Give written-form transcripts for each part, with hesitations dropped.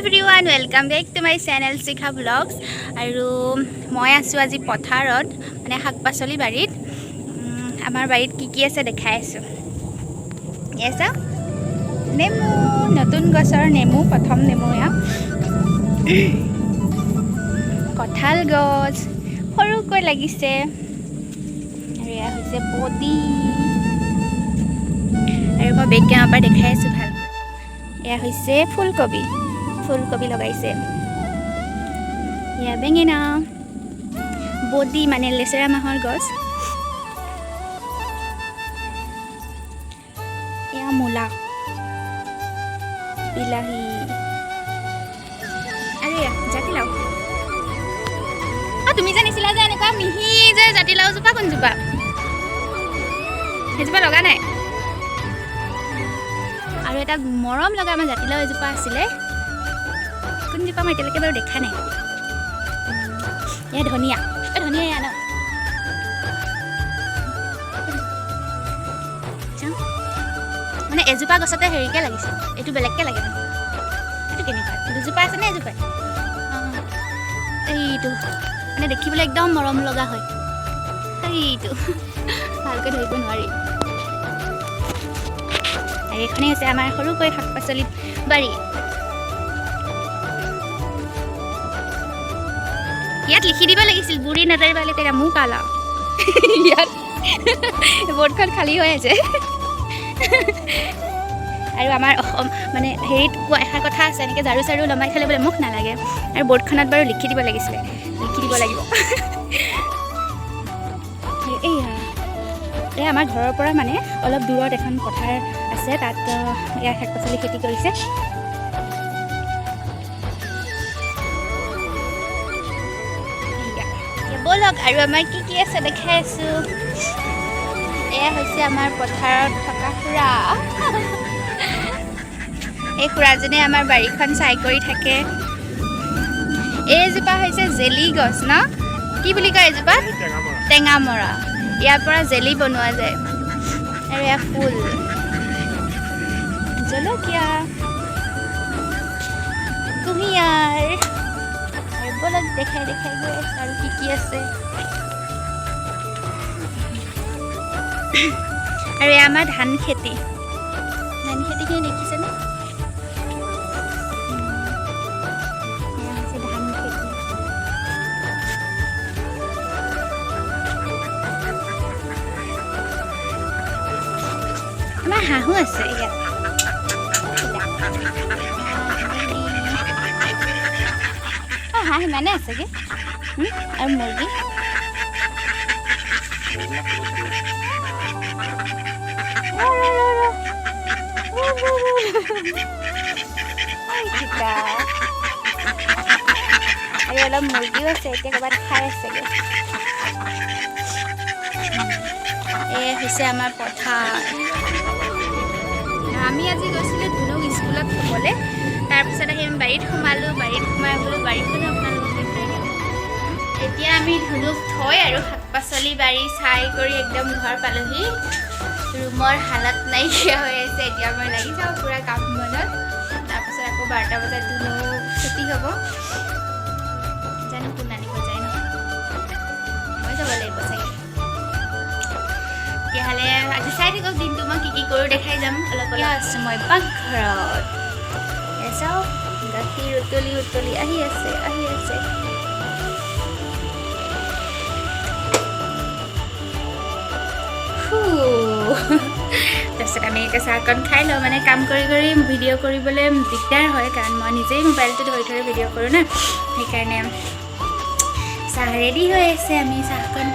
everyone, welcome back to my channel Sikha Vlogs. আৰু মই আছো আজি পথাৰত মানে শাক-পাচলি বাৰীত আমাৰ বাৰীত কি আছে দেখাই আছো। এসা নেমু নতুন গছৰ নেমু প্ৰথম নেমু ইয়া কঁঠাল গছ সৰুকৈ লাগিছে আৰু ইয়া হৈছে বডি আৰু মই বেগ কেমৰ পৰা দেখাই আছো ভাল। এয়া হৈছে ফুলকবি লগাইছে। এয়া বেঙেনা বডি মানে লেচেৰা মাহৰ গছ। এয়া মূলা বিলাহী আৰু এয়া জাতিলাও। তুমি জানিছিলা যে এনেকুৱা মিহি যে জাতিলাও জোপা কোনজোপা? সেইজোপা লগা নাই। আৰু এটা মৰম লগা আমাৰ জাতিলাও এজোপা আছিলে, কোনজোপা মই এতিয়ালৈকে বাৰু দেখা নাই। এয়া ধনিয়া এয়া ন মানে এজোপা গছতে হেৰিকে লাগিছে, এইটো বেলেগকে লাগে। এইটো কেনেকুৱা? দুজোপা আছে নে এজোপাই? এইটো মানে দেখিবলৈ একদম মৰম লগা হয়। এইটো ভালকৈ ধৰিব নোৱাৰি। আৰু এইখনেই হৈছে আমাৰ সৰুকৈ শাক পাচলি বাৰী। ইয়াত লিখি দিব লাগিছিল বুঢ়ী নজৰ বালে তেৰা মুখ কালা। ইয়াত বৰ্ডখন খালী হৈ আছে। আৰু আমাৰ অসম মানে হেৰিত কোৱা এষাৰ কথা আছে, এনেকৈ ঝাৰু চাৰু লমাই খালে বোলে মুখ নালাগে। আৰু বৰ্ডখনত বাৰু লিখি দিব লাগিছিলে, লিখি দিব লাগিব। এই আমাৰ ঘৰৰ পৰা মানে অলপ দূৰত এখন পথাৰ আছে, তাত ইয়াৰ শাক পাচলি খেতি কৰিছে। বলক আৰু আমাৰ কি আছে দেখাই আছো। এয়া হৈছে আমাৰ পথাৰত থকা খুৰা। এই খুৰাজনে আমাৰ বাৰীখন চাই কৰি থাকে। এইজোপা হৈছে জেলি গছ ন, কি বুলি কয় এজোপা? টেঙামৰা। ইয়াৰ পৰা জেলি বনোৱা যায়। আৰু এয়া ফুল জলকীয়া কুঁহিয়াৰ। আৰু বলক দেখাই গৈ আছে আৰু কি আছে। আৰু এয়া আমাৰ ধান খেতিখিনি দেখিছেনে? আমাৰ হাঁহো আছে ইয়াত। হাঁহ ইমানে আছেগে আৰু মুৰ্গী। আৰু অলপ মুৰ্গীও আছে, এতিয়া ক'ৰবাত খাই আছেগে। এই হৈছে আমাৰ পথাৰ। আমি আজি গৈছিলোঁ ধুনুক স্কুলত থ'বলৈ, তাৰপিছত আহি আমি বাৰীত সোমালোঁ। বাৰীত সোমাই বোলো বাৰীখনো আপোনালোকক দেখাই দিওঁ। এতিয়া আমি ধুনুক থৈ আৰু শাক পাচলি বাৰী চাই কৰি একদম ঘৰ পালোহি। ৰুমৰ হালত নাইকিয়া হৈ আছে। এতিয়া মই লাগি যাওঁ পূৰা কাম বনত। তাৰপিছত আকৌ 12টা বজাত ধুনু ছুটি হ'ব। জানো কোন আনিব যায় ন, মই যাব লাগিব চাগে। তেতিয়াহ'লে আজি চাই থাকক দিনটো মই কি কৰোঁ দেখাই যাম। অলপ আছোঁ মই পাকঘৰত। চাওক গাখীৰ উতলি আহি আছে। তাৰপিছত আমি এতিয়া চাহকণ খাই লওঁ। মানে কাম কৰি ভিডিঅ' কৰিবলৈ দিগদাৰ হয়, কাৰণ মই নিজেই মোবাইলটো ধৰি ভিডিঅ' কৰোঁ না। সেইকাৰণে চাহ ৰেডি হৈ আছে। আমি চাহকণ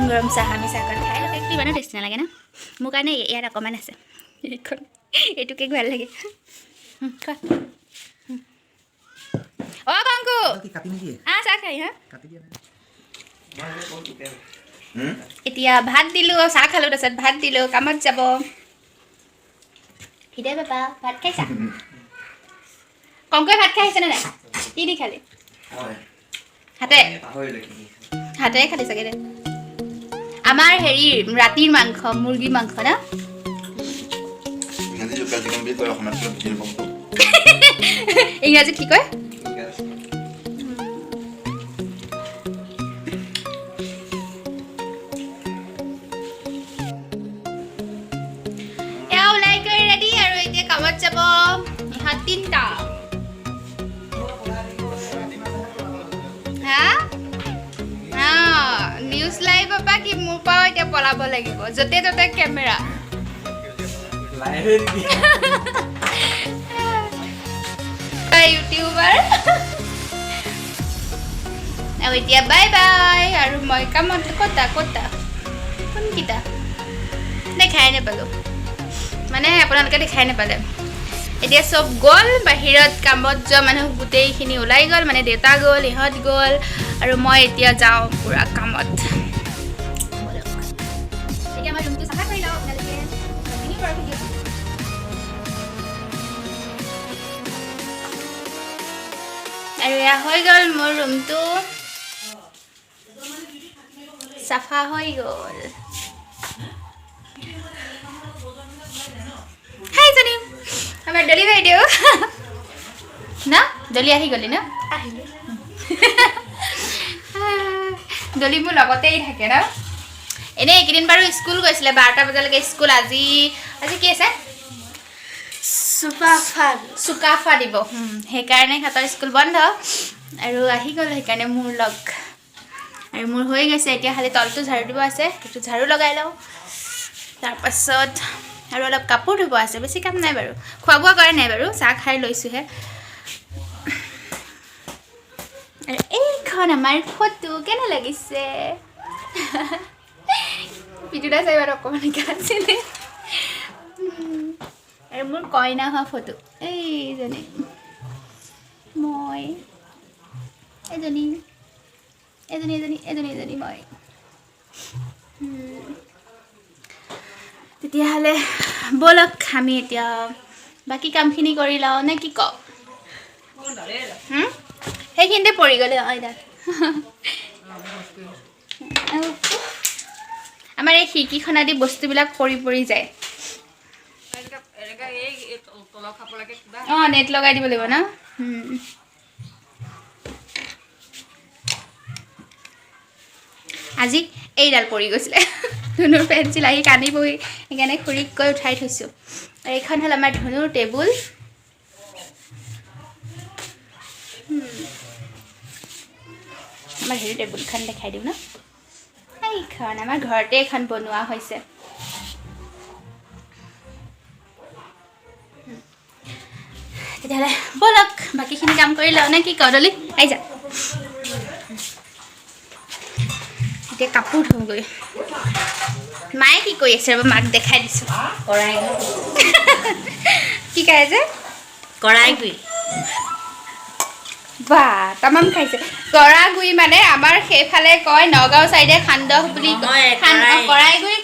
গৰম চাহ আমি চাহকণ খাই লওঁ। কেকটো ইমানো টেষ্টি নালাগে ন, মোৰ কাৰণে ইয়াত অকণমান আছে। এইটো কেক ভাল লাগে। অ' কংকু চাহ খাই হা। এতিয়া ভাত দিলোঁ, চাহ খালোঁ, তাৰপিছত ভাত দিলোঁ, কামত যাব। ভিদে বাবা ভাত খাইছা? কংকুৱে ভাত খাই আহিছেনে নাই? কি দি খালি? হাতেৰে খালি চাগে দে। আমাৰ হেৰি ৰাতিৰ মাংস, মুৰ্গীৰ মাংস না। ইংৰাজীত কি কয় এয়া ওলাই কৰি ৰেডি আৰু এতিয়া কামত যাব ইহঁত তিনিটা হা নিউজ লাইভ পৰা কি মোৰ পৰাও এতিয়া পলাব লাগিব য'তে ত'তে কেমেৰা ইউটিউবাৰ আৰু এতিয়া বাই বাই আৰু মই কামত ক'তা কোনকেইটা দেখাই নাপালোঁ মানে আপোনালোকে দেখাই নাপালে এতিয়া চব গ'ল বাহিৰত কামত যোৱা মানুহ গোটেইখিনি ওলাই গ'ল মানে দেউতা গ'ল ইহঁত গ'ল আৰু মই এতিয়া যাওঁ পূৰা কামত এতিয়া মই ৰুমটো চাফা কৰি লওঁ আপোনালোকে আৰু এয়া হৈ গ'ল মোৰ ৰুমটো চাফা হৈ গ'ল হাই জানি আমাৰ ডলি বাইদেউ না ডলি আহি গ'লি ন আহিলে ডলি মোৰ লগতেই থাকে ন এনেই এইকেইদিন বাৰু স্কুল গৈছিলে 12টা বজালৈকে স্কুল আজি কি আছে চুকাফা দিব সেইকাৰণে সিহঁতৰ স্কুল বন্ধ আৰু আহি গ'ল সেইকাৰণে মোৰ লগ আৰু মোৰ হৈ গৈছে এতিয়া খালি তলটো ঝাৰু দিব আছে সেইটো ঝাৰু লগাই লওঁ তাৰপাছত আৰু অলপ কাপোৰ ধুব আছে বেছি কাম নাই বাৰু খোৱা বোৱা কৰা নাই বাৰু চাহ খাই লৈছোঁহে আৰু এইখন আমাৰ ফটো কেনে লাগিছে পিটুদা চাই বাৰু অকণমান আছিলে আৰু মোৰ কইনা হোৱা ফটো এইজনী মই এজনী মই তেতিয়াহ'লে ব'লক আমি এতিয়া বাকী কামখিনি কৰি লওঁ নে কি কওঁ সেইখিনিতে পৰি গ'লে আমাৰ এই খিৰিকীখনেদি বস্তুবিলাক পৰি যায় নেট লগাই দিব লাগিব ন আজি এইডাল পৰি গৈছিলে ধুনুৰ পেঞ্চিল আহি কান্দিবহি সেইকাৰণে খুৰীক কৈ উঠাই থৈছোঁ আৰু এইখন হ'ল আমাৰ ধুনুৰ টেবুল আমাৰ হেৰি টেবুলখন দেখাই দিওঁ ন এইখন আমাৰ ঘৰতে এখন বনোৱা হৈছে তেতিয়াহ'লে ব'লক বাকীখিনি কাম কৰি লওঁ নে কি কওঁ ডলি আহি যা এতিয়া কাপোৰ ধুওঁগৈ মায়ে কি কৰি আছে ৰ'ব মাক দেখাই দিছোঁ কি খাই আছে কৰাইগুৰি বাহ তামাম খাইছে কৰাইগুৰি মানে আমাৰ সেইফালে কয় নগাঁও চাইডে সান্দহ বুলি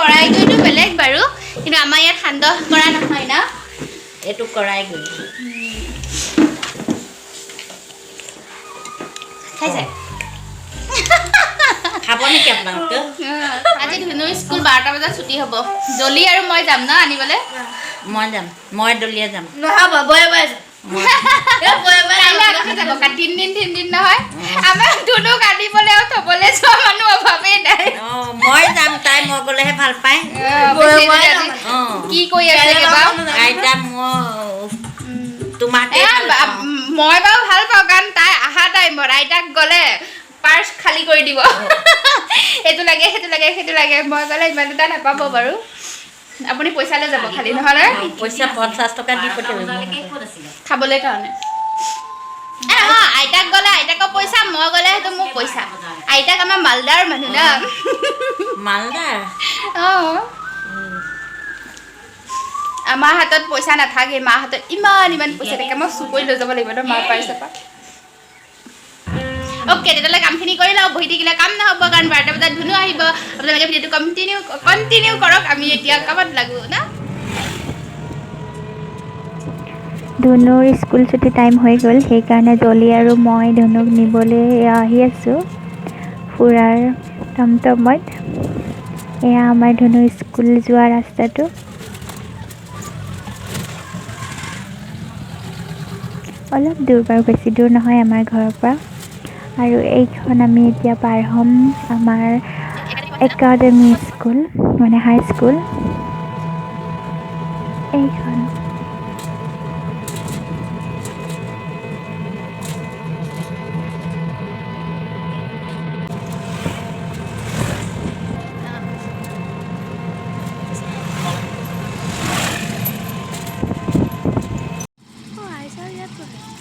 কৰাইগুৰিটো বেলেগ বাৰু কিন্তু আমাৰ ইয়াত সান্দহ কৰা নহয় ন এইটো কৰাইগুৰি খাইছে খাব নেকি আপোনালোকে আজি ধুনুৰ স্কুল 12টা বজাত ছুটি হ'ব ডলি আৰু মই যাম ন আনিবলৈ মই যাম মই দলিয়া যাম নহ'ব বয়ে যাব 3 দিন নহয় আমাৰ ধুনুক আনিবলৈও থ'বলৈ যোৱা মানুহ অভাৱেই নাই মই যাম তাই মই গ'লেহে ভাল পায় কি কৰি আছে আইতা তোমাকে মই বাৰু ভাল পাওঁ কাৰণ তাই অহা টাইমত আইতাক গ'লে পাৰ্চ খালী কৰি দিব এইটো লাগে সেইটো লাগে মই গ'লে ইমান এটা নাপাব বাৰু আপুনি পইচা লৈ যাব খালী নহ'লে পইচা 50 টকা দি পঠিয়াব খাবলৈ কাৰণে আইতাক গ'লে আইতাকৰ পইচা মই গ'লে সেইটো মোৰ পইচা আইতাক আমাৰ মালদাৰ মানুহ ন মালদাৰ আমাৰ হাতত পইচা নাথাকে মাৰ হাতত ইমান পইচা থাকে মই চুৰ কৰি লৈ যাব লাগিব ন মাৰ পাৰ্চৰ পৰা অ'কে তেতিয়াহ'লে কামখিনি কৰি লওঁ বহি থাকিলে কাম নহ'ব কাৰণ 12টা বজাত ধুনু আহিব আপোনালোকে ভিডিঅ'টো কণ্টিনিউ কৰক আমি এতিয়া কামত লাগো ন ধুনুৰ স্কুল ছুটি টাইম হৈ গ'ল সেইকাৰণে ডলি আৰু মই ধুনুক নিবলৈ আহি আছোঁ ফুৰাৰ টমটমত এয়া আমাৰ ধুনুৰ স্কুল যোৱা ৰাস্তাটো অলপ দূৰ বাৰু, বেছি দূৰ নহয় আমাৰ ঘৰৰ পৰা। আৰু এইখন আমি এতিয়া পাৰ হ'ম আমাৰ একাডেমি স্কুল, মানে হাই স্কুল এইখন।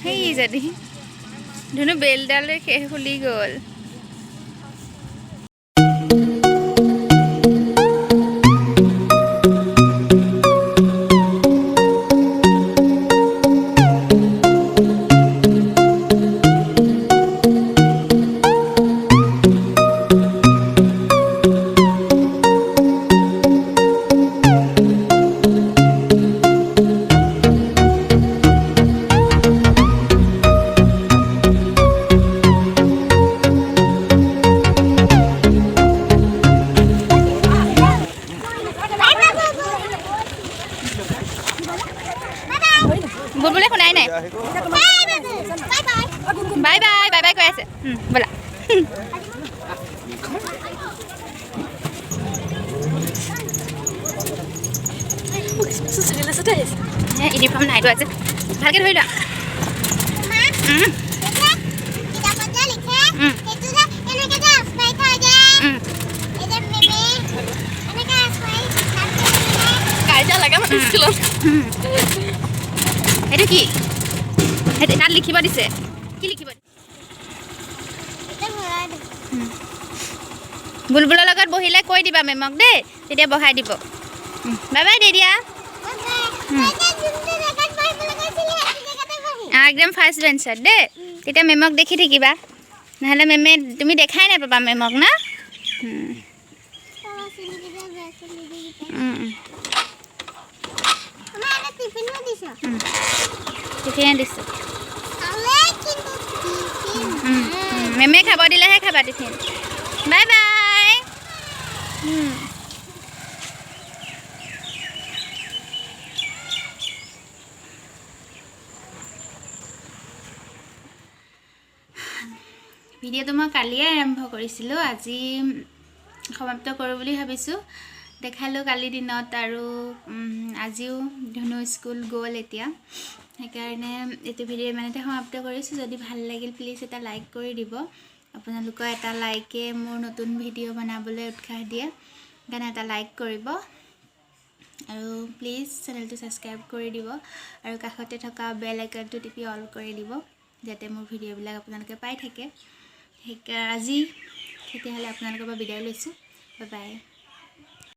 সেই যদি ধুনু বেলডালে শেষ খুলি গ'ল। বুলবুলে শুনাই নাই। বাই বাই বাই বাই কৈ আছে। ব'লা ইউনিফৰ্ম নাই লোৱা যে, ভালকৈ ধৰি লোৱা। কাজিয়া লাগে মানে স্কুলত। সেইটো কি? সেইটো তাত লিখিব দিছে, কি লিখিব? বুলবুলৰ লগত বহিলে কৈ দিবা মেমক দেই, তেতিয়া বহাই দিব। বাই বাই দে দিয়া। একদম ফাৰ্ষ্ট বেঞ্চত দেই, তেতিয়া মেমক দেখি থাকিবা, নহ'লে মেমে তুমি দেখাই নাপাবা মেমক না। টিফিনে দিছোঁ। মেমে খাব দিলেহে খাবা টিফিন। Bye bye. ভিডিঅ'টো মই কালিয়ে আৰম্ভ কৰিছিলোঁ, আজি সমাপ্ত কৰোঁ বুলি ভাবিছোঁ। দেখালোঁ কালি দিনত, আৰু আজিও ধুনু স্কুল গ'ল এতিয়া, সেইকাৰণে এইটো ভিডিঅ' ইমানতে সমাপ্ত কৰিছোঁ। যদি ভাল লাগিল প্লিজ এটা লাইক কৰি দিব। আপোনালোকৰ এটা লাইকে মোৰ নতুন ভিডিঅ' বনাবলৈ উৎসাহ দিয়ে, সেইকাৰণে এটা লাইক কৰিব, আৰু প্লিজ চেনেলটো ছাবস্ক্ৰাইব কৰি দিব, আৰু কাষতে থকা বেল আইকনটো টিপি অল কৰি দিব, যাতে মোৰ ভিডিঅ'বিলাক আপোনালোকে পাই থাকে। আজি তেতিয়াহ'লে আপোনালোকৰ পৰা বিদায় লৈছোঁ। Bye bye.